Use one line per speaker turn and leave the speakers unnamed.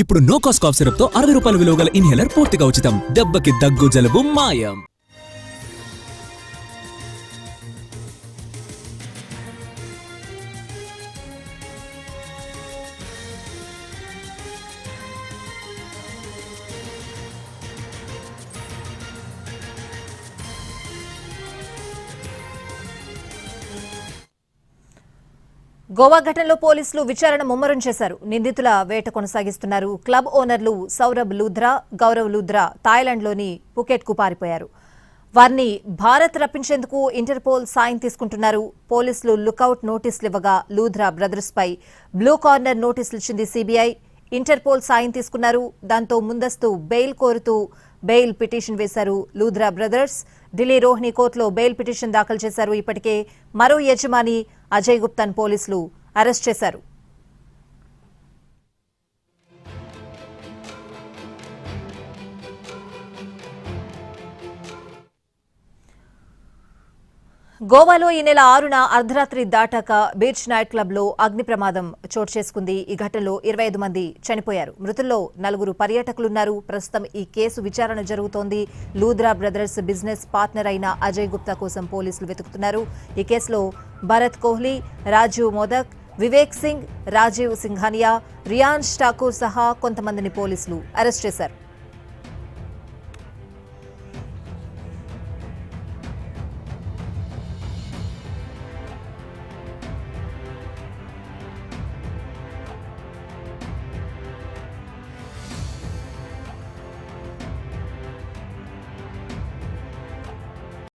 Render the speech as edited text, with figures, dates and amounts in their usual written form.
ఇప్పుడు no cost cough syrup తో 60 రూపాయల విలువ గల ఇన్హేలర్ పూర్తిగా ఉచితం. దెబ్బకి దగ్గు జలుబు మాయం.
గోవా ఘటనలో పోలీసులు విచారణ ముమ్మరం చేశారు. నిందితుల వేట కొనసాగిస్తున్నారు. క్లబ్ ఓనర్లు సౌరభ్ లూథ్రా, గౌరవ్ లూథ్రా థాయిలాండ్లోని పుకెట్కు పారిపోయారు. వారిని భారత్ రప్పించేందుకు ఇంటర్పోల్ సాయం తీసుకుంటున్నారు. పోలీసులు లుకౌట్ నోటీసులు ఇవ్వగా లూథ్రా బ్రదర్స్ పై బ్లూ కార్నర్ నోటీసులు ఇచ్చింది సిబిఐ. ఇంటర్పోల్ సాయం తీసుకున్నారు. దాంతో ముందస్తు బెయిల్ కోరుతూ బెయిల్ పిటిషన్ వేశారు లూథ్రా బ్రదర్స్. ఢిల్లీ రోహిణి కోర్టులో బెయిల్ పిటిషన్ దాఖలు చేశారు. ఇప్పటికే మరో యజమాని అజయ్ గుప్తాను పోలీసులు అరెస్ట్ చేశారు. గోవాలో ఈ నెల 6న అర్ధరాత్రి దాటాక బీచ్ నైట్ క్లబ్ లో అగ్ని ప్రమాదం చోటు చేసుకుంది. ఈ ఘటనలో 25 మంది చనిపోయారు. మృతుల్లో 4 పర్యాటకులున్నారు. ప్రస్తుతం ఈ కేసు విచారణ జరుగుతోంది. లూథ్రా బ్రదర్స్ బిజినెస్ పార్ట్నర్ అయిన అజయ్ గుప్తా కోసం పోలీసులు వెతుకుతున్నారు. ఈ కేసులో భరత్ కోహ్లీ, రాజీవ్ మోదక్, వివేక్ సింగ్, రాజీవ్ సింఘానియా, రియాన్స్ ఠాకూర్ సహా కొంతమందిని పోలీసులు అరెస్ట్ చేశారు.